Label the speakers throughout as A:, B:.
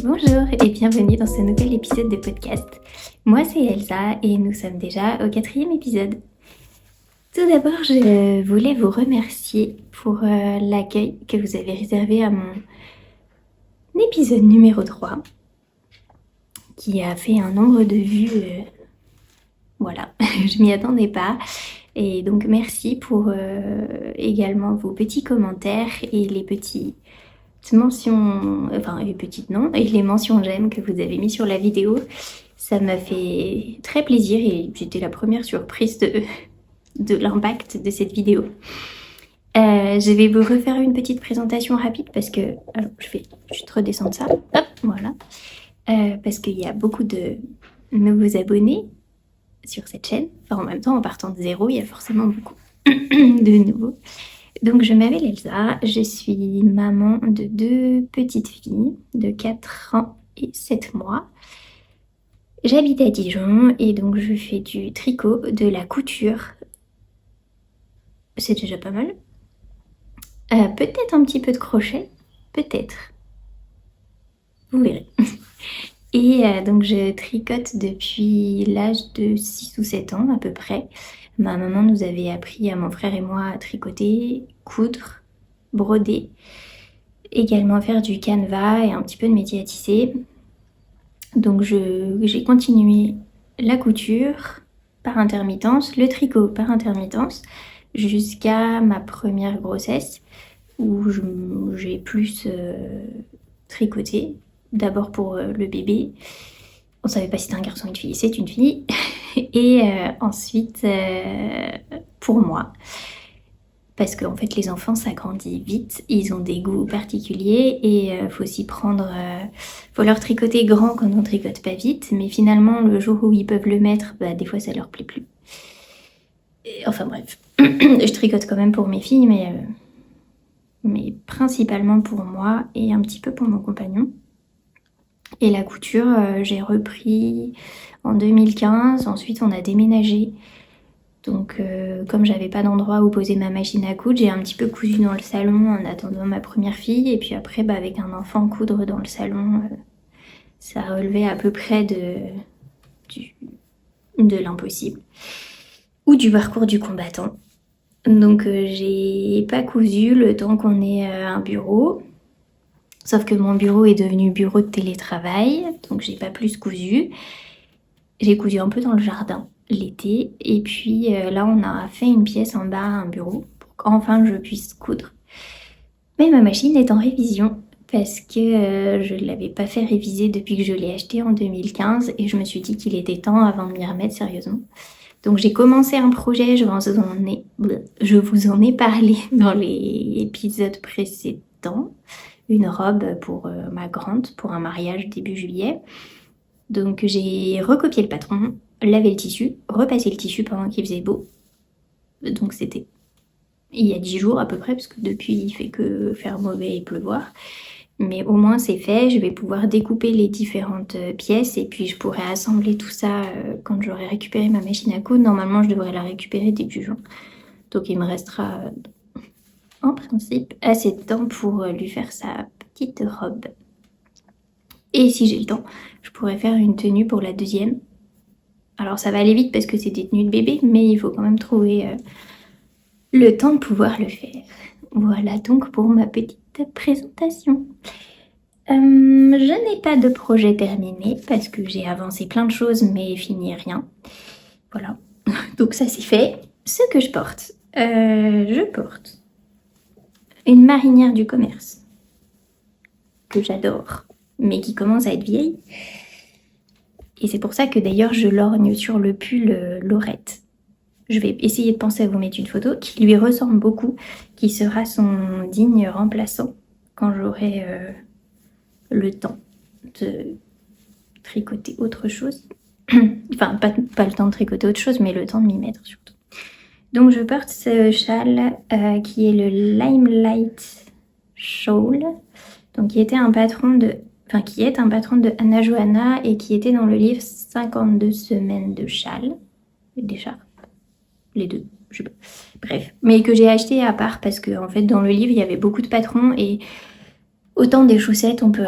A: Bonjour et bienvenue dans ce nouvel épisode de podcast. Moi c'est Elsa et nous sommes déjà au 4e épisode. Tout d'abord je voulais vous remercier pour l'accueil que vous avez réservé à mon épisode numéro 3 qui a fait un nombre de vues, voilà, je m'y attendais pas. Et donc merci pour également vos petits commentaires et les petites mentions, enfin les petites non, et les mentions j'aime que vous avez mis sur la vidéo. Ça m'a fait très plaisir et j'étais la première surprise de l'impact de cette vidéo. Je vais vous refaire une petite présentation rapide parce que, alors je vais juste redescendre ça, hop, voilà. Parce qu'il y a beaucoup de nouveaux abonnés sur cette chaîne. Enfin, en même temps, en partant de zéro, il y a forcément beaucoup de nouveaux. Donc, je m'appelle Elsa, je suis maman de 2 petites filles de 4 ans et 7 mois. J'habite à Dijon et donc je fais du tricot, de la couture. C'est déjà pas mal. Peut-être un petit peu de crochet, peut-être. Vous verrez. Et donc je tricote depuis l'âge de 6 ou 7 ans à peu près. Ma maman nous avait appris à mon frère et moi à tricoter, coudre, broder, également faire du canevas et un petit peu de métier à tisser. Donc j'ai continué la couture par intermittence, le tricot par intermittence, jusqu'à ma première grossesse où j'ai plus tricoté. D'abord pour le bébé, on savait pas si c'était un garçon ou une fille, c'est une fille. Et ensuite pour moi, parce qu'en fait les enfants ça grandit vite, ils ont des goûts particuliers et faut s'y prendre, faut leur tricoter grand quand on tricote pas vite, mais finalement le jour où ils peuvent le mettre, bah, des fois ça leur plaît plus. Et, enfin bref, je tricote quand même pour mes filles, mais principalement pour moi et un petit peu pour mon compagnon. Et la couture, j'ai repris en 2015. Ensuite, on a déménagé. Donc, comme j'avais pas d'endroit où poser ma machine à coudre, j'ai un petit peu cousu dans le salon en attendant ma première fille. Et puis après, bah, avec un enfant, coudre dans le salon, ça relevait à peu près de l'impossible. Ou du parcours du combattant. Donc, j'ai pas cousu le temps qu'on ait un bureau. Sauf que mon bureau est devenu bureau de télétravail, donc j'ai pas plus cousu. J'ai cousu un peu dans le jardin l'été, et puis là on a fait une pièce en bas, un bureau, pour qu'enfin je puisse coudre. Mais ma machine est en révision, parce que je ne l'avais pas fait réviser depuis que je l'ai achetée en 2015, et je me suis dit qu'il était temps avant de m'y remettre sérieusement. Donc j'ai commencé un projet, je vous en ai parlé dans les épisodes précédents. Une robe pour ma grande, pour un mariage début juillet. Donc j'ai recopié le patron, lavé le tissu, repassé le tissu pendant qu'il faisait beau. Donc c'était il y a 10 jours à peu près, parce que depuis il fait que faire mauvais et pleuvoir. Mais au moins c'est fait, je vais pouvoir découper les différentes pièces et puis je pourrai assembler tout ça quand j'aurai récupéré ma machine à coudre. Normalement je devrais la récupérer début juin. Donc il me restera en principe assez de temps pour lui faire sa petite robe. Et si j'ai le temps, je pourrais faire une tenue pour la 2e. Alors ça va aller vite parce que c'est des tenues de bébé, mais il faut quand même trouver le temps de pouvoir le faire. Voilà donc pour ma petite présentation. Je n'ai pas de projet terminé parce que j'ai avancé plein de choses mais fini rien. Voilà, donc ça c'est fait. Ce que je porte une marinière du commerce que j'adore, mais qui commence à être vieille. Et c'est pour ça que d'ailleurs je lorgne sur le pull Laurette. Je vais essayer de penser à vous mettre une photo qui lui ressemble beaucoup, qui sera son digne remplaçant quand j'aurai le temps de tricoter autre chose. Enfin, pas le temps de tricoter autre chose, mais le temps de m'y mettre surtout. Donc je porte ce châle qui est le Limelight Shawl, donc qui est un patron de Anna Johanna et qui était dans le livre 52 semaines de châle, d'écharpe, les deux, je sais pas. Bref, mais que j'ai acheté à part parce que en fait dans le livre il y avait beaucoup de patrons et autant des chaussettes on peut,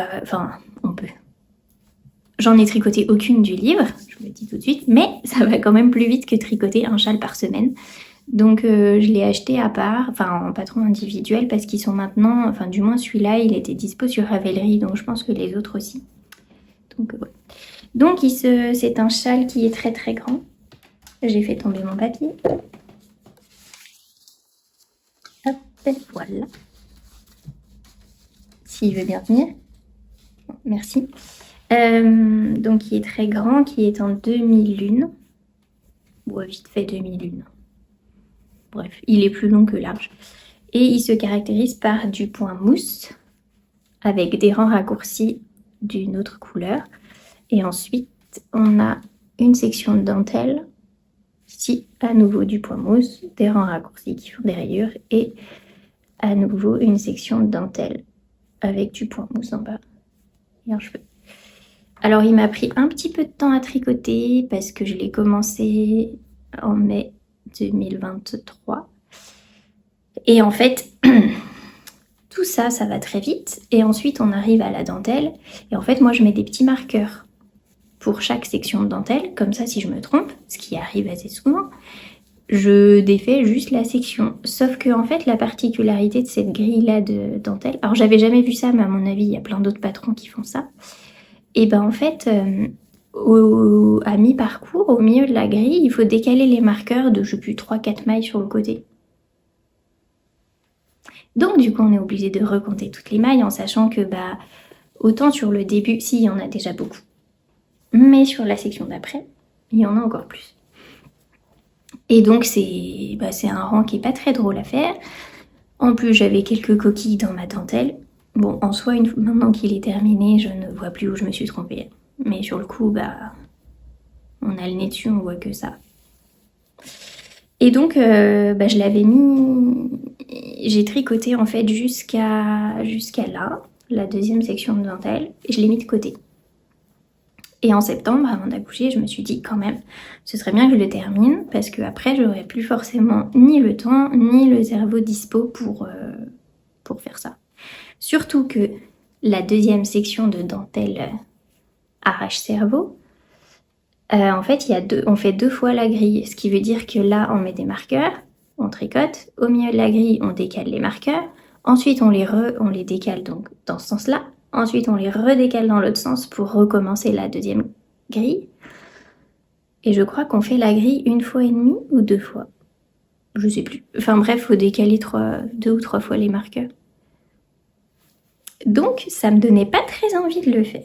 A: J'en ai tricoté aucune du livre, je vous le dis tout de suite, mais ça va quand même plus vite que tricoter un châle par semaine. Donc je l'ai acheté à part, enfin en patron individuel, parce qu'ils sont maintenant, enfin du moins celui-là, il était dispo sur Ravelry, donc je pense que les autres aussi. Donc ouais. Donc c'est un châle qui est très très grand. J'ai fait tomber mon papier. Hop, voilà. S'il veut bien tenir. Merci. Donc qui est très grand, qui est en demi-lune. Bon, vite fait demi-lune. Bref, il est plus long que large. Et il se caractérise par du point mousse, avec des rangs raccourcis d'une autre couleur. Et ensuite, on a une section de dentelle. Ici, à nouveau du point mousse, des rangs raccourcis qui font des rayures. Et à nouveau, une section de dentelle avec du point mousse en bas et un cheveu. Alors, il m'a pris un petit peu de temps à tricoter parce que je l'ai commencé en mai 2023. Et en fait, tout ça, ça va très vite. Et ensuite, on arrive à la dentelle. Et en fait, moi, je mets des petits marqueurs pour chaque section de dentelle. Comme ça, si je me trompe, ce qui arrive assez souvent, je défais juste la section. Sauf que, en fait, la particularité de cette grille-là de dentelle... Alors, j'avais jamais vu ça, mais à mon avis, il y a plein d'autres patrons qui font ça. Et ben, en fait... à mi-parcours, au milieu de la grille, il faut décaler les marqueurs de, je sais plus, 3-4 mailles sur le côté. Donc du coup, on est obligé de recompter toutes les mailles en sachant que autant sur le début, si, il y en a déjà beaucoup. Mais sur la section d'après, il y en a encore plus. Et donc c'est un rang qui est pas très drôle à faire. En plus, j'avais quelques coquilles dans ma dentelle. Bon, en soi, maintenant qu'il est terminé, je ne vois plus où je me suis trompée. Mais sur le coup, on a le nez dessus, on voit que ça. Et donc, je l'avais mis... J'ai tricoté en fait jusqu'à là, la deuxième section de dentelle, et je l'ai mis de côté. Et en septembre, avant d'accoucher, je me suis dit quand même, ce serait bien que je le termine, parce qu'après, j'aurais plus forcément ni le temps, ni le cerveau dispo pour faire ça. Surtout que la deuxième section de dentelle arrache-cerveau, en fait, on fait 2 fois la grille, ce qui veut dire que là, on met des marqueurs, on tricote, au milieu de la grille, on décale les marqueurs, ensuite on les décale donc dans ce sens-là, ensuite on les redécale dans l'autre sens pour recommencer la deuxième grille. Et je crois qu'on fait la grille 1 fois et demie ou 2 fois. Je sais plus. Enfin bref, faut décaler 2 ou 3 fois les marqueurs. Donc, ça me donnait pas très envie de le faire.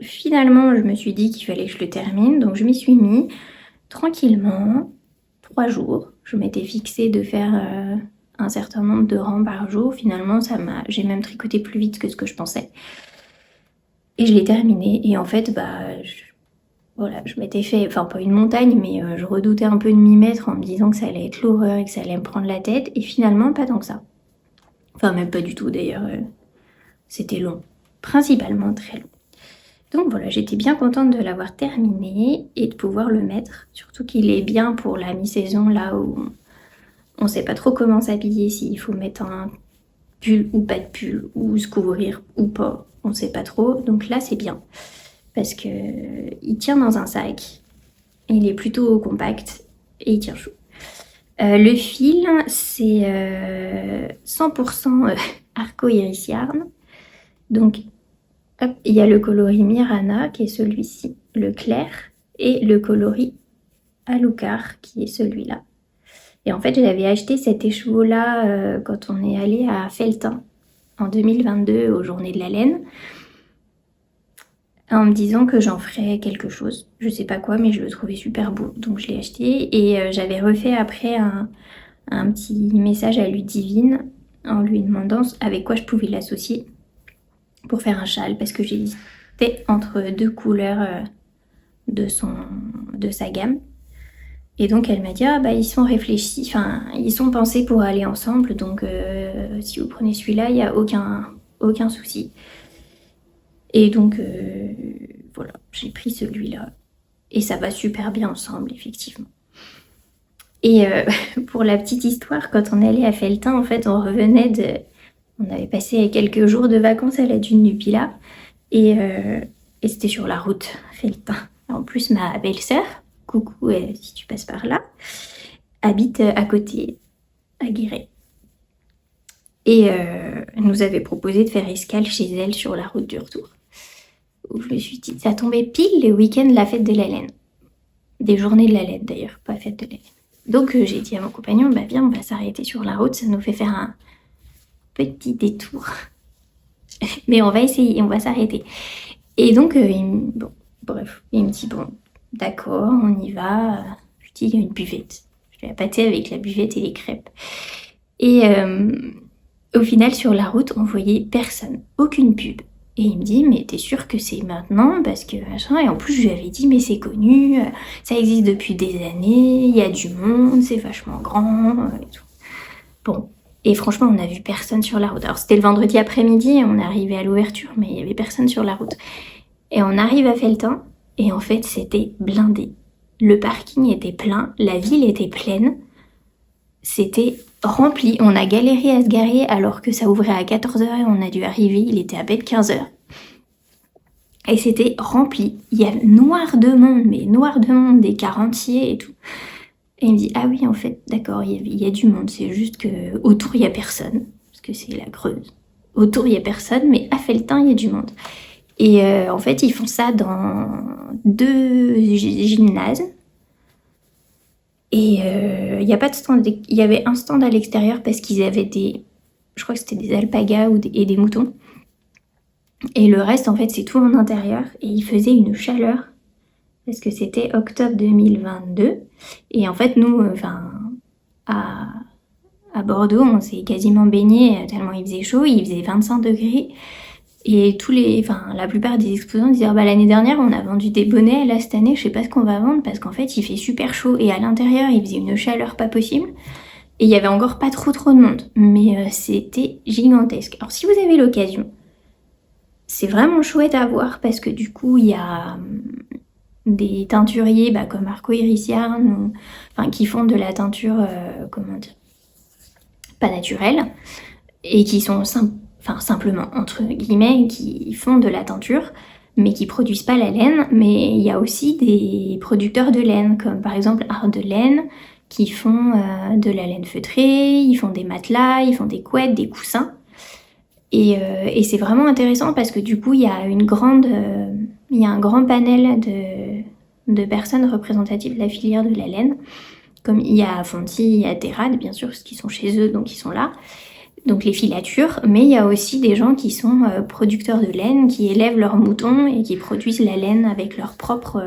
A: Finalement, je me suis dit qu'il fallait que je le termine, donc je m'y suis mis tranquillement, 3 jours. Je m'étais fixée de faire un certain nombre de rangs par jour. Finalement, j'ai même tricoté plus vite que ce que je pensais. Et je l'ai terminé. Et en fait, je m'étais fait, enfin pas une montagne, mais je redoutais un peu de m'y mettre en me disant que ça allait être l'horreur et que ça allait me prendre la tête. Et finalement, pas tant que ça. Enfin, même pas du tout d'ailleurs. C'était long. Principalement très long. Donc voilà, j'étais bien contente de l'avoir terminé et de pouvoir le mettre. Surtout qu'il est bien pour la mi-saison, là où on sait pas trop comment s'habiller, s'il faut mettre un pull ou pas de pull, ou se couvrir ou pas, on sait pas trop. Donc là, c'est bien. Parce que il tient dans un sac, il est plutôt compact et il tient chaud. Le fil, c'est 100% Arco-Iris Yarn. Donc, hop, il y a le coloris Mirana qui est celui-ci, le clair, et le coloris Alucard qui est celui-là. Et en fait, j'avais acheté cet écheveau-là quand on est allé à Felletin en 2022 aux Journées de la Laine, en me disant que j'en ferais quelque chose. Je sais pas quoi, mais je le trouvais super beau, donc je l'ai acheté. Et j'avais refait après un petit message à Ludivine en lui demandant avec quoi je pouvais l'associer pour faire un châle, parce que j'hésitais entre 2 couleurs de sa gamme. Et donc elle m'a dit ils sont réfléchis, enfin ils sont pensés pour aller ensemble, donc si vous prenez celui-là, il n'y a aucun souci. Et donc voilà, j'ai pris celui-là et ça va super bien ensemble, effectivement. Et pour la petite histoire, quand on est allé à Felletin, en fait, on avait passé quelques jours de vacances à la dune du Pilat. Et Et c'était sur la route Felletin. En plus, ma belle-sœur, coucou si tu passes par là, habite à côté, à Guéret. Et elle nous avait proposé de faire escale chez elle sur la route du retour. Où je me suis dit, ça tombait pile le week-end de la fête de la laine. Des journées de la laine d'ailleurs, pas fête de la laine. Donc j'ai dit à mon compagnon, bah viens, on va s'arrêter sur la route, ça nous fait faire un petit détour. Mais on va essayer, on va s'arrêter. Et donc, bon, bref, il me dit, bon, d'accord, on y va. Je dis, il y a une buvette. Je l'ai appâté avec la buvette et les crêpes. Et au final, sur la route, on voyait personne, aucune pub. Et il me dit, mais t'es sûr que c'est maintenant? Parce que machin. Et en plus, je lui avais dit, mais c'est connu, ça existe depuis des années, il y a du monde, c'est vachement grand, et tout. Bon. Et franchement, on n'a vu personne sur la route. Alors, c'était le vendredi après-midi, on est arrivé à l'ouverture, mais il y avait personne sur la route. Et on arrive à Felletin, et en fait, c'était blindé. Le parking était plein, la ville était pleine. C'était rempli. On a galéré à se garer alors que ça ouvrait à 14h et on a dû arriver, il était à peine 15h. Et c'était rempli. Il y a noir de monde, mais noir de monde, des cars entiers et tout. Et il me dit, ah oui, en fait, d'accord, il y a du monde, c'est juste que autour il y a personne, parce que c'est la Creuse. Autour il y a personne, mais à Felletin il y a du monde. Et en fait, ils font ça dans 2 gymnases. Et il y a pas de stand, il y avait un stand à l'extérieur parce qu'ils avaient je crois que c'était des alpagas et des moutons. Et le reste, en fait, c'est tout en intérieur. Et il faisait une chaleur parce que c'était octobre 2022. Et en fait, nous, à Bordeaux, on s'est quasiment baigné tellement il faisait chaud. Il faisait 25 degrés. Et la plupart des exposants disaient, bah, l'année dernière, on a vendu des bonnets. Là, cette année, je sais pas ce qu'on va vendre parce qu'en fait, il fait super chaud. Et à l'intérieur, il faisait une chaleur pas possible. Et il y avait encore pas trop de monde. Mais c'était gigantesque. Alors, si vous avez l'occasion, c'est vraiment chouette à voir parce que du coup, il y a des teinturiers comme Arco Iris Yarn, qui font de la teinture, pas naturelle, et qui sont simplement, entre guillemets, qui font de la teinture, mais qui produisent pas la laine. Mais il y a aussi des producteurs de laine, comme par exemple Art de Laine, qui font de la laine feutrée, ils font des matelas, ils font des couettes, des coussins. Et c'est vraiment intéressant parce que du coup, il y a un grand panel de personnes représentatives de la filière de la laine. Comme il y a Fonty, il y a Terrade, bien sûr, parce qu'ils sont chez eux, donc ils sont là. Donc les filatures, mais il y a aussi des gens qui sont producteurs de laine, qui élèvent leurs moutons et qui produisent la laine avec leur propre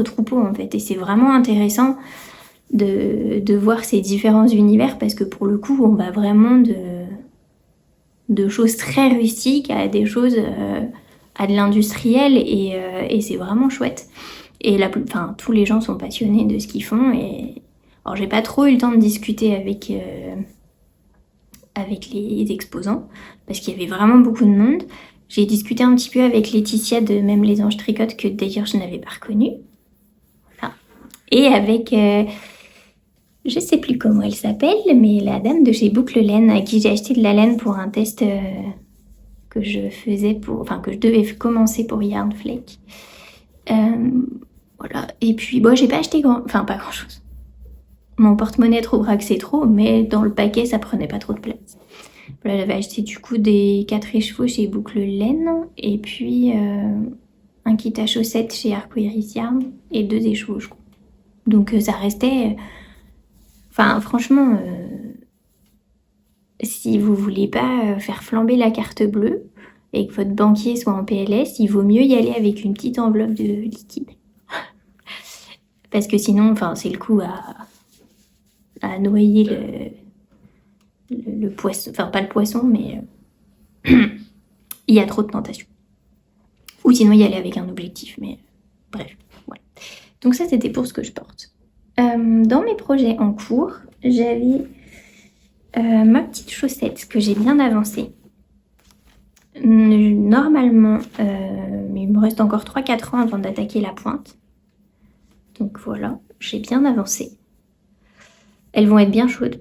A: troupeau en fait. Et c'est vraiment intéressant de voir ces différents univers parce que pour le coup, on va vraiment de choses très rustiques à des choses à de l'industriel et c'est vraiment chouette. Et tous les gens sont passionnés de ce qu'ils font. Alors j'ai pas trop eu le temps de discuter avec les exposants parce qu'il y avait vraiment beaucoup de monde. J'ai discuté un petit peu avec Laetitia de Même les Anges Tricotent que d'ailleurs je n'avais pas reconnue. Voilà. Et avec je sais plus comment elle s'appelle, mais la dame de chez Boucle Laine à qui j'ai acheté de la laine pour un test que je devais commencer pour Yarn Flake. Voilà. Et puis j'ai pas acheté pas grand chose. Mon porte-monnaie trouvera que c'est trop, mais dans le paquet ça prenait pas trop de place. Voilà, j'avais acheté du coup des 4 écheveaux chez Boucle Laine et puis un kit à chaussettes chez Arco Iris Yarn et 2 écheveaux je crois. Donc ça restait... franchement, si vous voulez pas faire flamber la carte bleue et que votre banquier soit en PLS, il vaut mieux y aller avec une petite enveloppe de liquide. Parce que sinon, c'est le coup à noyer le poisson. Enfin, pas le poisson, mais il y a trop de tentation. Ou sinon y aller avec un objectif, mais bref, voilà. Donc ça, c'était pour ce que je porte. Dans mes projets en cours, j'avais ma petite chaussette que j'ai bien avancée. Normalement, il me reste encore 3-4 ans avant d'attaquer la pointe. Donc voilà, j'ai bien avancé. Elles vont être bien chaudes.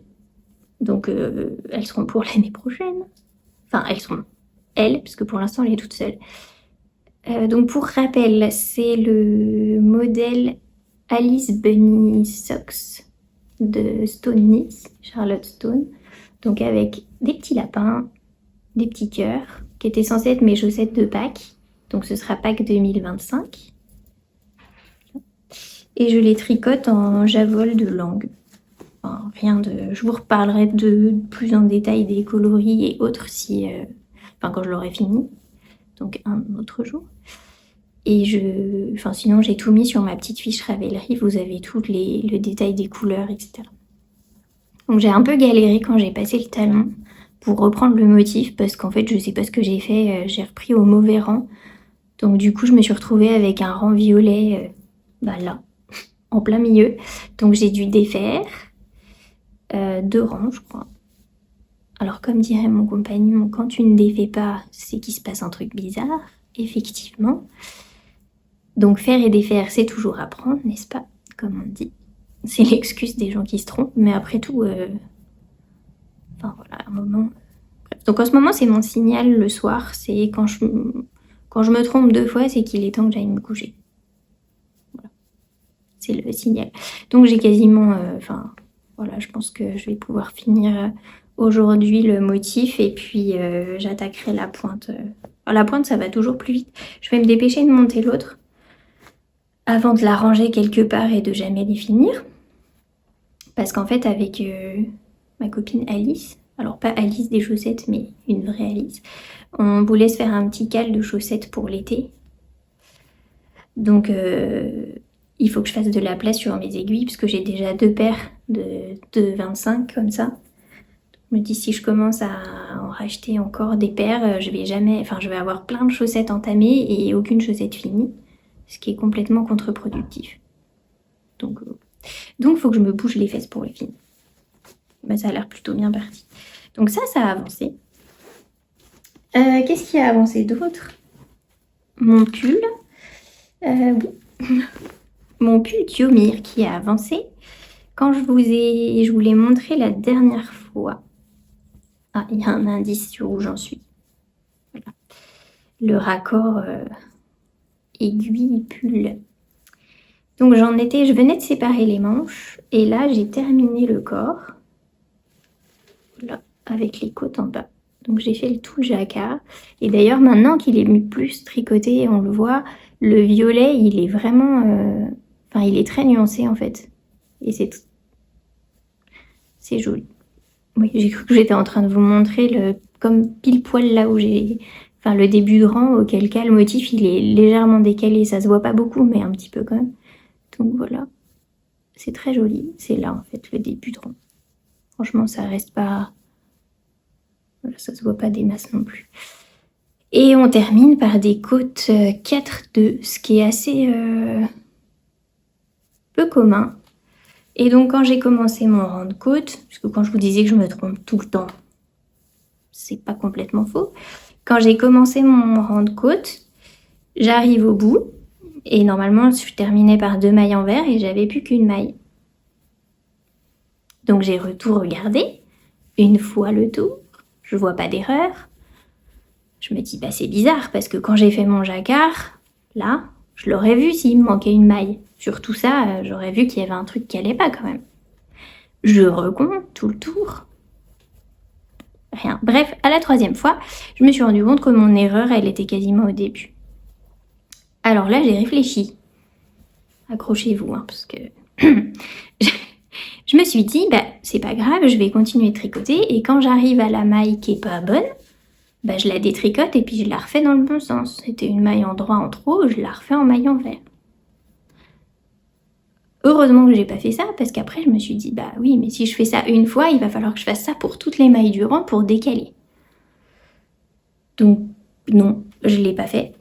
A: Donc elles seront pour l'année prochaine. Enfin, elles, parce que pour l'instant, elle est toute seule. Donc pour rappel, c'est le modèle Alice Bunny Socks de Stone Knits, Charlotte Stone. Donc avec des petits lapins, des petits cœurs, qui étaient censés être mes chaussettes de Pâques. Donc ce sera Pâques 2025. Et je les tricote en javol de langue. Enfin, rien de... Je vous reparlerai de plus en détail des coloris et autres si... Enfin, quand je l'aurai fini. Donc un autre jour. Et enfin, sinon, j'ai tout mis sur ma petite fiche Ravelry. Vous avez tout le détail des couleurs, etc. Donc j'ai un peu galéré quand j'ai passé le talon pour reprendre le motif parce qu'en fait, je sais pas ce que j'ai fait. J'ai repris au mauvais rang. Donc du coup, je me suis retrouvée avec un rang violet, là, en plein milieu. Donc j'ai dû défaire 2 rangs, je crois. Alors comme dirait mon compagnon, quand tu ne défais pas, c'est qu'il se passe un truc bizarre, effectivement. Donc faire et défaire, c'est toujours apprendre, n'est-ce pas? Comme on dit. C'est l'excuse des gens qui se trompent, mais après tout, enfin voilà, un moment... Bref. Donc en ce moment, c'est mon signal le soir, c'est quand je me trompe 2 fois, c'est qu'il est temps que j'aille me coucher. Voilà. C'est le signal. Donc j'ai quasiment... voilà, je pense que je vais pouvoir finir aujourd'hui le motif et puis j'attaquerai la pointe. Alors, la pointe, ça va toujours plus vite. Je vais me dépêcher de monter l'autre avant de la ranger quelque part et de jamais les finir. Parce qu'en fait, avec ma copine Alice, alors pas Alice des chaussettes, mais une vraie Alice, on voulait se faire un petit cal de chaussettes pour l'été. Donc, il faut que je fasse de la place sur mes aiguilles, parce que j'ai déjà 2 paires de 25 comme ça. Je me dis, si je commence à en racheter encore des paires, je vais avoir plein de chaussettes entamées et aucune chaussette finie. Ce qui est complètement contre-productif. Donc, faut que je me bouge les fesses pour les finir. Ça a l'air plutôt bien parti. Donc ça a avancé. Qu'est-ce qui a avancé d'autre? Mon pull. Oui. Mon pull Diomir qui a avancé. Quand je vous l'ai montré la dernière fois. Ah, il y a un indice sur où j'en suis. Voilà. Le raccord... aiguille pull. Donc je venais de séparer les manches et là j'ai terminé le corps. Là, avec les côtes en bas. Donc j'ai fait le tout jacquard. Et d'ailleurs maintenant qu'il est plus tricoté, on le voit, le violet il est vraiment... il est très nuancé en fait. Et c'est joli. Oui, j'ai cru que j'étais en train de vous montrer comme pile poil là où j'ai... le début de rang, auquel cas le motif il est légèrement décalé, ça se voit pas beaucoup mais un petit peu quand même. Donc voilà, c'est très joli, c'est là en fait le début de rang. Franchement ça reste pas... Voilà, ça se voit pas des masses non plus. Et on termine par des côtes 4-2, ce qui est assez peu commun. Et donc quand j'ai commencé mon rang de côte, parce que quand je vous disais que je me trompe tout le temps, c'est pas complètement faux. Quand j'ai commencé mon rang de côte, j'arrive au bout et normalement je terminais par 2 mailles envers et j'avais plus qu'une maille. Donc j'ai tout regardé, une fois le tour, je vois pas d'erreur. Je me dis c'est bizarre parce que quand j'ai fait mon jacquard, là, je l'aurais vu s'il me manquait une maille. Sur tout ça, j'aurais vu qu'il y avait un truc qui allait pas quand même. Je recompte tout le tour. Rien. Bref, à la 3e fois, je me suis rendu compte que mon erreur, elle était quasiment au début. Alors là, j'ai réfléchi. Accrochez-vous, parce que... je me suis dit, c'est pas grave, je vais continuer de tricoter, et quand j'arrive à la maille qui est pas bonne, je la détricote et puis je la refais dans le bon sens. C'était une maille en droit en trop, je la refais en maille envers. Heureusement que j'ai pas fait ça, parce qu'après je me suis dit, oui, mais si je fais ça une fois, il va falloir que je fasse ça pour toutes les mailles du rang pour décaler. Donc non, je l'ai pas fait.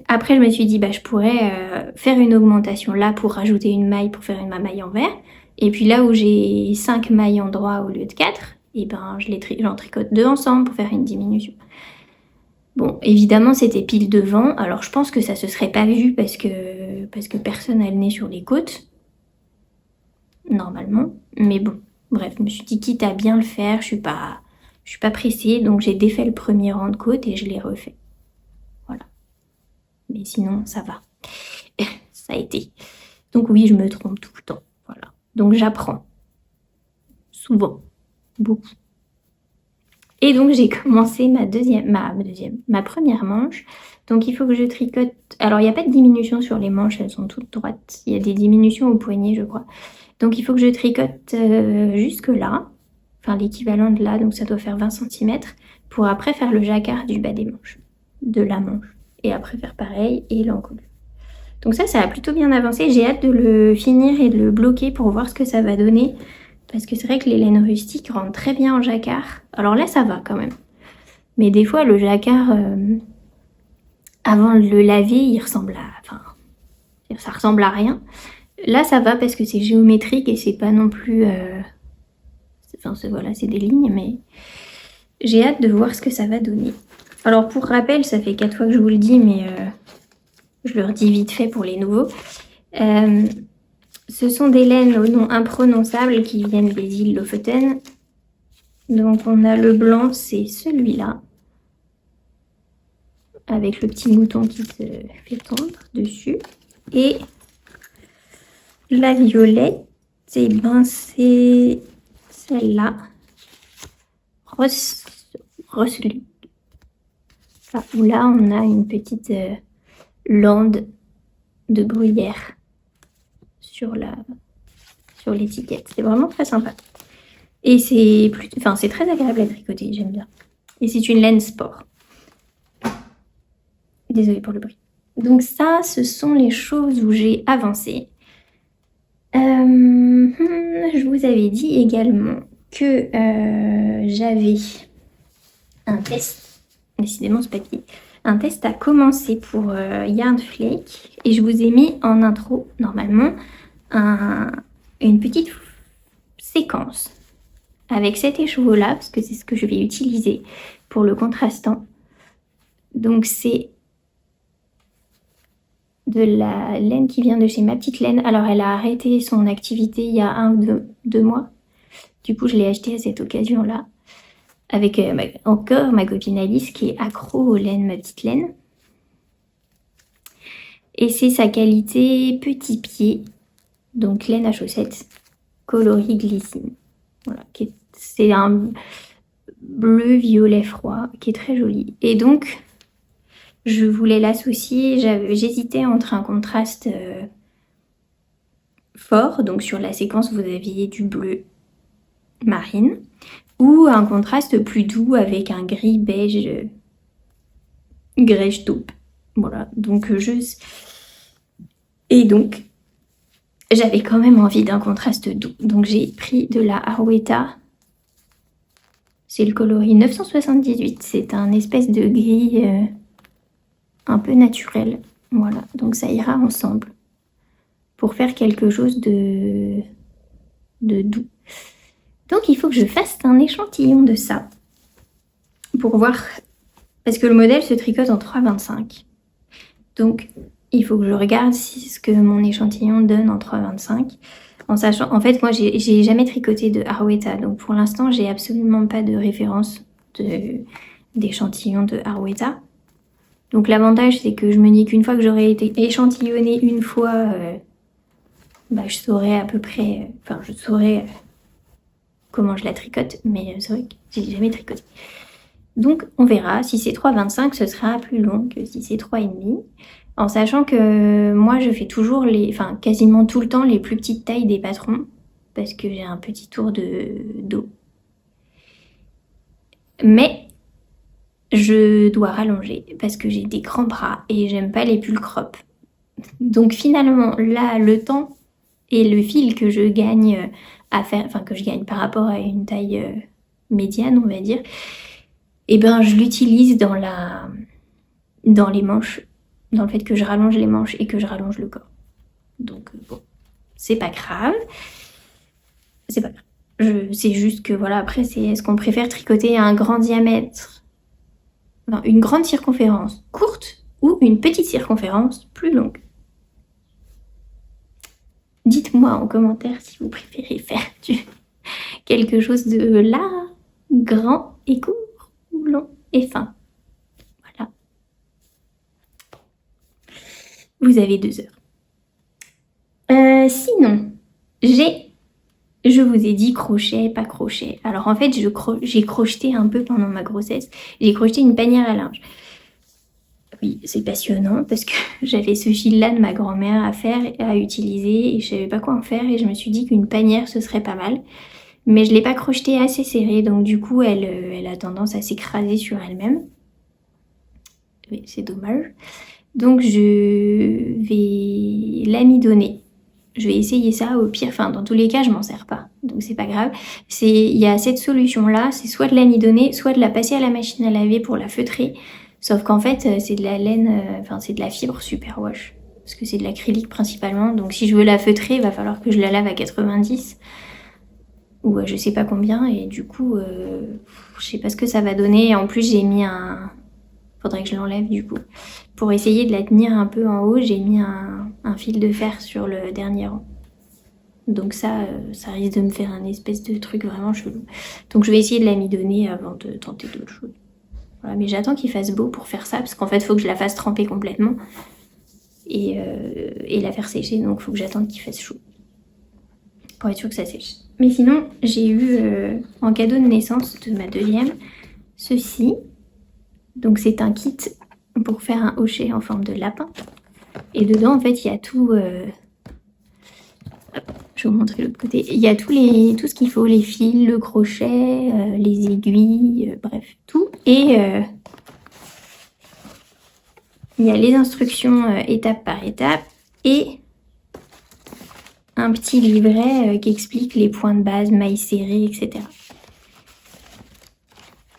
A: Après je me suis dit, je pourrais faire une augmentation là pour rajouter une maille pour faire ma maille envers. Et puis là où j'ai 5 mailles en droit au lieu de 4, j'en tricote 2 ensemble pour faire une diminution. Bon, évidemment c'était pile devant, alors je pense que ça se serait pas vu parce que personne n'a le nez sur les côtes. Normalement, mais bon, bref, je me suis dit quitte à bien le faire, je suis pas pressée, donc j'ai défait le premier rang de côte et je l'ai refait. Voilà. Mais sinon, ça va. Ça a été. Donc oui, je me trompe tout le temps. Voilà. Donc j'apprends. Souvent. Beaucoup. Et donc j'ai commencé ma première manche. Donc il faut que je tricote. Alors il n'y a pas de diminution sur les manches, elles sont toutes droites. Il y a des diminutions au poignet, je crois. Donc il faut que je tricote jusque là. Enfin l'équivalent de là, donc ça doit faire 20 cm. Pour après faire le jacquard du bas des manches. De la manche. Et après faire pareil et l'encolure. Donc ça a plutôt bien avancé. J'ai hâte de le finir et de le bloquer pour voir ce que ça va donner. Parce que c'est vrai que les laines rustiques rentrent très bien en jacquard. Alors là, ça va quand même. Mais des fois, le jacquard, avant de le laver, il ressemble à... Enfin, ça ressemble à rien. Là, ça va parce que c'est géométrique et c'est pas non plus... Enfin, voilà, c'est des lignes, mais... J'ai hâte de voir ce que ça va donner. Alors, pour rappel, ça fait 4 fois que je vous le dis, mais je le redis vite fait pour les nouveaux. Ce sont des laines au nom imprononçable qui viennent des îles Lofoten. Donc on a le blanc, c'est celui-là. Avec le petit mouton qui se fait tendre dessus. Et la violette, c'est celle-là. Rosely. Où là on a une petite lande de gruyère sur l'étiquette. C'est vraiment très sympa. Et c'est très agréable à tricoter, j'aime bien. Et c'est une laine sport. Désolée pour le bruit. Donc ça, ce sont les choses où j'ai avancé. Je vous avais dit également que j'avais un test, décidément ce papier, un test à commencer pour Yarn Flake. Et je vous ai mis en intro, normalement, une petite séquence avec cet écheveau-là, parce que c'est ce que je vais utiliser pour le contrastant. Donc c'est de la laine qui vient de chez Ma Petite Laine. Alors elle a arrêté son activité il y a 1 ou 2 mois. Du coup je l'ai acheté à cette occasion-là. Avec encore ma copine Alice qui est accro aux laines Ma Petite Laine. Et c'est sa qualité petit pied. Donc laine à chaussettes, coloris glycine. Voilà, c'est un bleu violet froid qui est très joli. Et donc, je voulais l'associer, j'hésitais entre un contraste fort, donc sur la séquence vous aviez du bleu marine, ou un contraste plus doux avec un gris beige grège taupe. Voilà, donc Et donc, j'avais quand même envie d'un contraste doux. Donc j'ai pris de la Arwetta. C'est le coloris 978. C'est un espèce de gris un peu naturel. Voilà, donc ça ira ensemble. Pour faire quelque chose de doux. Donc il faut que je fasse un échantillon de ça. Pour voir... Parce que le modèle se tricote en 3,25. Donc il faut que je regarde ce que mon échantillon donne en 3,25. En sachant, en fait, moi, j'ai jamais tricoté de Arwetta. Donc, pour l'instant, j'ai absolument pas de référence d'échantillon de Arwetta. Donc, l'avantage, c'est que je me dis qu'une fois que j'aurai été échantillonnée une fois, je saurai à peu près... Enfin, je saurai comment je la tricote. Mais c'est vrai que j'ai jamais tricoté. Donc, on verra. Si c'est 3,25, ce sera plus long que si c'est 3,5. En sachant que moi, je fais toujours quasiment tout le temps les plus petites tailles des patrons. Parce que j'ai un petit tour de dos. Mais je dois rallonger parce que j'ai des grands bras et j'aime pas les pulls crop. Donc finalement, là, le temps et le fil que je gagne à faire, que je gagne par rapport à une taille médiane, on va dire, je l'utilise dans les manches. Dans le fait que je rallonge les manches et que je rallonge le corps. Donc bon, c'est pas grave. C'est pas grave. C'est juste que voilà, après, est-ce qu'on préfère tricoter un grand diamètre, une grande circonférence courte ou une petite circonférence plus longue? Dites-moi en commentaire si vous préférez faire quelque chose de large, grand et court ou long et fin. Voilà. vous avez 2 heures. Sinon, je vous ai dit crochet, pas crochet. Alors en fait, j'ai crocheté un peu pendant ma grossesse. J'ai crocheté une panière à linge. Oui, c'est passionnant parce que j'avais ce fil-là de ma grand-mère à faire, à utiliser et je savais pas quoi en faire et je me suis dit qu'une panière ce serait pas mal. Mais je l'ai pas crochetée assez serrée donc du coup elle a tendance à s'écraser sur elle-même. Oui, c'est dommage. Donc je vais l'amidonner. Je vais essayer ça au pire, enfin dans tous les cas je m'en sers pas, donc c'est pas grave. Il y a cette solution là, c'est soit de l'amidonner, soit de la passer à la machine à laver pour la feutrer. Sauf qu'en fait c'est de la laine, enfin c'est de la fibre superwash, parce que c'est de l'acrylique principalement, donc si je veux la feutrer, il va falloir que je la lave à 90 ou je sais pas combien, et du coup je sais pas ce que ça va donner. En plus j'ai mis faudrait que je l'enlève du coup. Pour essayer de la tenir un peu en haut, j'ai mis un fil de fer sur le dernier rang. Donc ça risque de me faire un espèce de truc vraiment chelou. Donc je vais essayer de l'amidonner avant de tenter d'autres choses. Voilà, mais j'attends qu'il fasse beau pour faire ça, parce qu'en fait, il faut que je la fasse tremper complètement et la faire sécher. Donc il faut que j'attende qu'il fasse chaud pour être sûr que ça sèche. Mais sinon, j'ai eu en cadeau de naissance de ma deuxième ceci. Donc c'est un kit pour faire un hochet en forme de lapin. Et dedans, en fait, il y a tout... je vais vous montrer l'autre côté. Il y a tout ce qu'il faut, les fils, le crochet, les aiguilles, bref, tout. Et il y a les instructions étape par étape et un petit livret qui explique les points de base, mailles serrées, etc.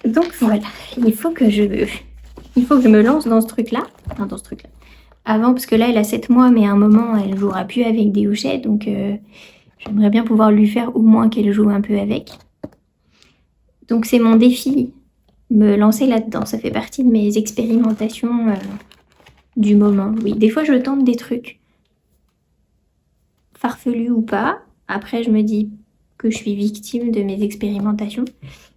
A: Donc voilà, il faut que je me lance dans ce truc-là. Enfin, dans ce truc-là. Avant, parce que là, elle a 7 mois, mais à un moment, elle jouera plus avec des hochets. Donc, j'aimerais bien pouvoir lui faire au moins qu'elle joue un peu avec. Donc, c'est mon défi, me lancer là-dedans. Ça fait partie de mes expérimentations du moment. Oui, des fois, je tente des trucs farfelus ou pas. Après, je me dis que je suis victime de mes expérimentations,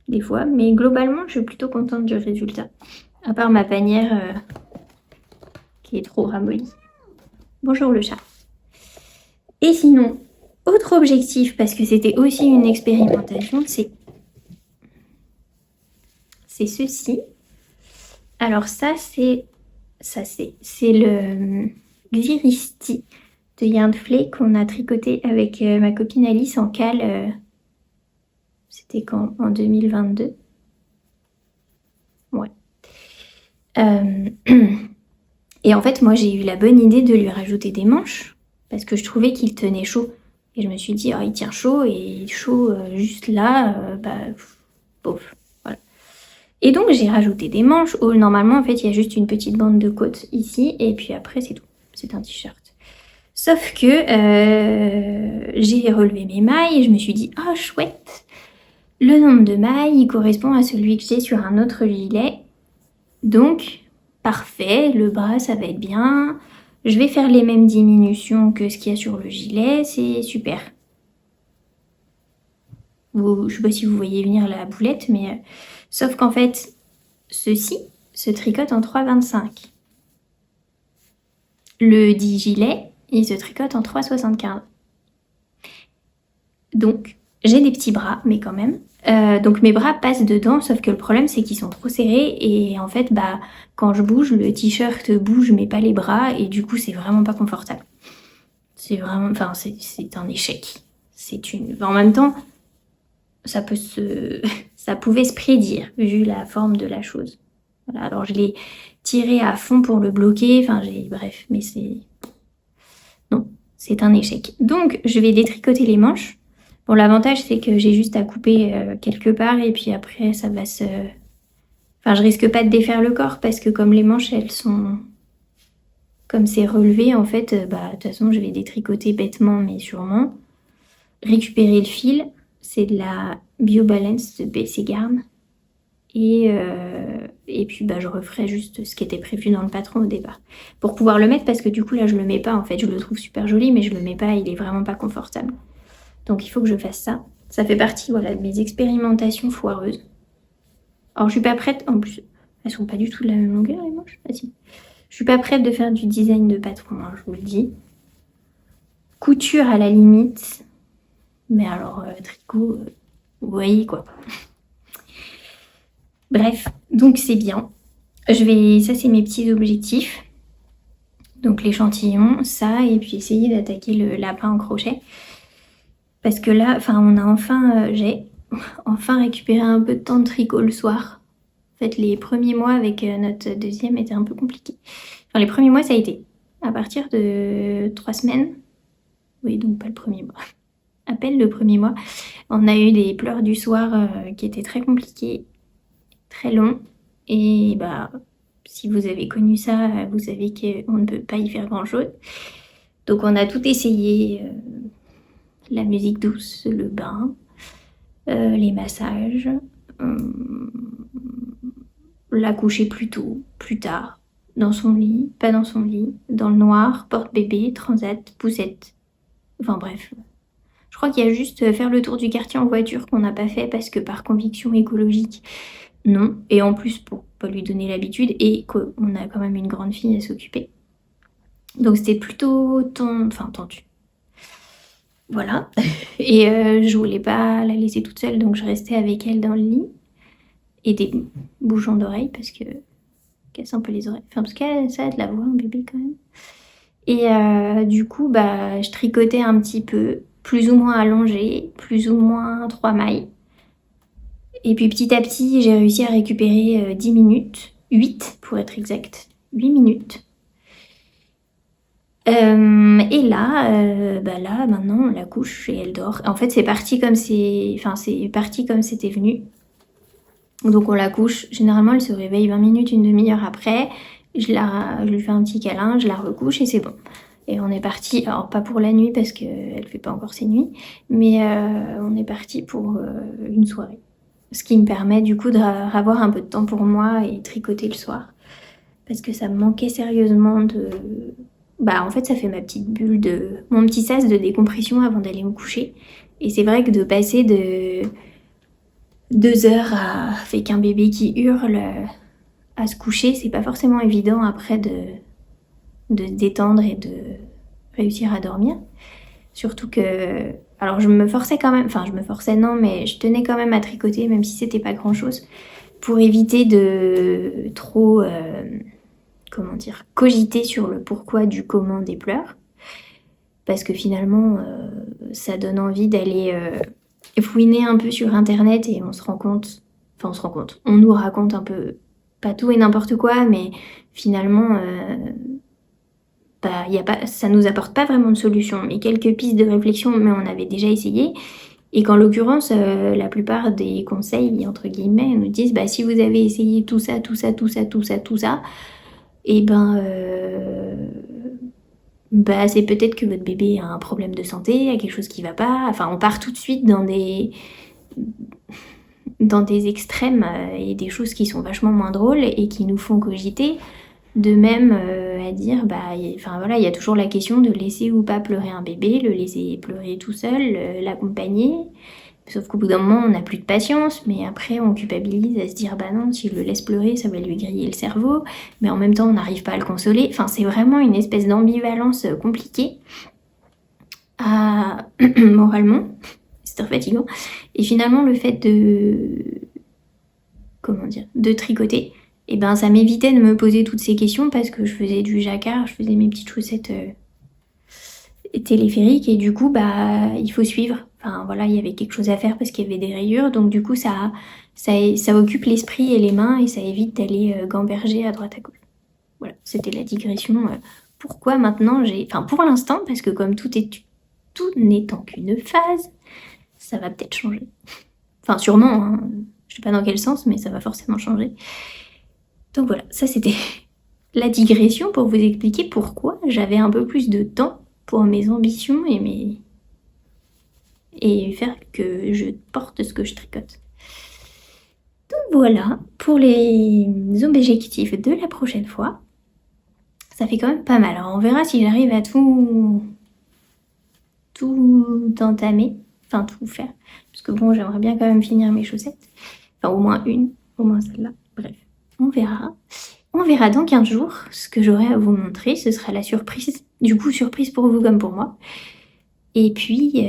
A: des fois. Mais globalement, je suis plutôt contente du résultat. À part ma panière... qui est trop ramolli. Bonjour le chat. Et sinon, autre objectif, parce que c'était aussi une expérimentation, c'est ceci. Alors ça, c'est le Xiristi de Yarnflake qu'on a tricoté avec ma copine Alice en cale. C'était quand? En 2022. Ouais. Et en fait, moi, j'ai eu la bonne idée de lui rajouter des manches parce que je trouvais qu'il tenait chaud. Et je me suis dit, oh, il tient chaud et chaud juste là, bof, voilà. Et donc, j'ai rajouté des manches où normalement, en fait, il y a juste une petite bande de côte ici et puis après, c'est tout. C'est un t-shirt. Sauf que j'ai relevé mes mailles et je me suis dit, oh, chouette. Le nombre de mailles, il correspond à celui que j'ai sur un autre gilet. Donc... parfait, le bras ça va être bien, je vais faire les mêmes diminutions que ce qu'il y a sur le gilet, c'est super. Je sais pas si vous voyez venir la boulette, mais sauf qu'en fait, ceci se tricote en 3,25. Le dit gilet, il se tricote en 3,75. Donc, j'ai des petits bras, mais quand même. Donc mes bras passent dedans, sauf que le problème c'est qu'ils sont trop serrés et en fait quand je bouge, le t-shirt bouge mais pas les bras et du coup c'est vraiment pas confortable. C'est vraiment, enfin c'est un échec. En même temps, ça pouvait se prédire vu la forme de la chose. Voilà, alors je l'ai tiré à fond pour le bloquer, bref, mais non, c'est un échec. Donc je vais détricoter les manches. Bon, l'avantage, c'est que j'ai juste à couper quelque part et puis après, ça va se... Enfin, je risque pas de défaire le corps parce que comme les manches, elles sont... Comme c'est relevé, en fait, de toute façon, je vais détricoter bêtement, mais sûrement. Récupérer le fil, c'est de la BioBalance de BC Garn. Et puis, je referai juste ce qui était prévu dans le patron au départ. Pour pouvoir le mettre, parce que du coup, là, je le mets pas, en fait. Je le trouve super joli, mais je le mets pas, il est vraiment pas confortable. Donc il faut que je fasse ça. Ça fait partie de mes expérimentations foireuses. Alors je suis pas prête, en plus elles sont pas du tout de la même longueur les manches. Ah si. Je suis pas prête de faire du design de patron, hein, je vous le dis. Couture à la limite. Mais alors, tricot, vous voyez quoi. Bref, donc c'est bien. Ça c'est mes petits objectifs. Donc l'échantillon, ça, et puis essayer d'attaquer le lapin en crochet. Parce que là, j'ai enfin récupéré un peu de temps de tricot le soir. En fait, les premiers mois avec notre deuxième étaient un peu compliqués. Enfin, les premiers mois, ça a été. À partir de 3 semaines, oui, donc pas le premier mois, à peine le premier mois, on a eu des pleurs du soir qui étaient très compliqués, très longs. Et bah, si vous avez connu ça, vous savez qu'on ne peut pas y faire grand-chose. Donc on a tout essayé, la musique douce, le bain, les massages, la coucher plus tôt, plus tard, dans son lit, pas dans son lit, dans le noir, porte-bébé, transat, poussette. Enfin bref. Je crois qu'il y a juste faire le tour du quartier en voiture qu'on n'a pas fait parce que par conviction écologique, non. Et en plus pour pas lui donner l'habitude et qu'on a quand même une grande fille à s'occuper. Donc c'était plutôt tendu. Voilà. Et je voulais pas la laisser toute seule, donc je restais avec elle dans le lit. Et des bouchons d'oreilles parce que casse un peu les oreilles. Enfin, parce que ça a de la voix, un bébé quand même. Et du coup, bah, je tricotais un petit peu, plus ou moins allongé, plus ou moins 3 mailles. Et puis petit à petit, j'ai réussi à récupérer 10 minutes, 8 pour être exact, 8 minutes. Et là, maintenant, on la couche et elle dort. En fait, c'est parti comme c'était venu. Donc on la couche. Généralement, elle se réveille 20 minutes, une demi-heure après. Je lui fais un petit câlin, je la recouche et c'est bon. Et on est parti, alors pas pour la nuit parce qu'elle fait pas encore ses nuits, mais on est parti pour une soirée. Ce qui me permet du coup d'avoir un peu de temps pour moi et tricoter le soir. Parce que ça me manquait sérieusement de... Bah en fait ça fait ma petite bulle mon petit sas de décompression avant d'aller me coucher. Et c'est vrai que de passer de 2 heures avec un bébé qui hurle à se coucher, c'est pas forcément évident après de se détendre et de réussir à dormir. Surtout que... Alors je me forçais quand même, non, mais je tenais quand même à tricoter, même si c'était pas grand-chose, pour éviter de trop, cogiter sur le pourquoi du comment des pleurs. Parce que finalement, ça donne envie d'aller fouiner un peu sur Internet et on nous raconte un peu, pas tout et n'importe quoi, mais finalement... ça nous apporte pas vraiment de solution, mais quelques pistes de réflexion, mais on avait déjà essayé. Et qu'en l'occurrence, la plupart des conseils, entre guillemets, nous disent si vous avez essayé tout ça, et c'est peut-être que votre bébé a un problème de santé, a quelque chose qui va pas. Enfin, on part tout de suite dans des extrêmes et des choses qui sont vachement moins drôles et qui nous font cogiter. De même à dire, il y a toujours la question de laisser ou pas pleurer un bébé, le laisser pleurer tout seul, l'accompagner. Sauf qu'au bout d'un moment, on n'a plus de patience, mais après, on culpabilise à se dire, non, si je le laisse pleurer, ça va lui griller le cerveau. Mais en même temps, on n'arrive pas à le consoler. Enfin, c'est vraiment une espèce d'ambivalence compliquée moralement. C'est très fatigant. Et finalement, le fait de tricoter, ça m'évitait de me poser toutes ces questions parce que je faisais du jacquard, je faisais mes petites chaussettes téléphériques et du coup, il faut suivre. Enfin voilà, il y avait quelque chose à faire parce qu'il y avait des rayures, donc du coup, ça occupe l'esprit et les mains et ça évite d'aller gamberger à droite à gauche. Voilà, c'était la digression. Pourquoi maintenant pour l'instant, parce que comme tout n'étant qu'une phase, ça va peut-être changer. Enfin, sûrement, hein. Je sais pas dans quel sens, mais ça va forcément changer. Donc voilà, ça c'était la digression pour vous expliquer pourquoi j'avais un peu plus de temps pour mes ambitions et faire que je porte ce que je tricote. Donc voilà, pour les objectifs de la prochaine fois, ça fait quand même pas mal. Alors on verra si j'arrive à tout entamer, tout faire. Parce que bon, j'aimerais bien quand même finir mes chaussettes. Enfin au moins une, au moins celle-là. Bref, on verra. On verra dans 15 jours ce que j'aurai à vous montrer. Ce sera la surprise. Du coup, surprise pour vous comme pour moi. Et puis,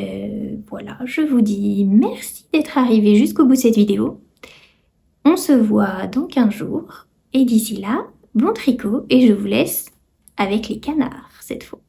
A: voilà, je vous dis merci d'être arrivé jusqu'au bout de cette vidéo. On se voit dans 15 jours. Et d'ici là, bon tricot et je vous laisse avec les canards cette fois.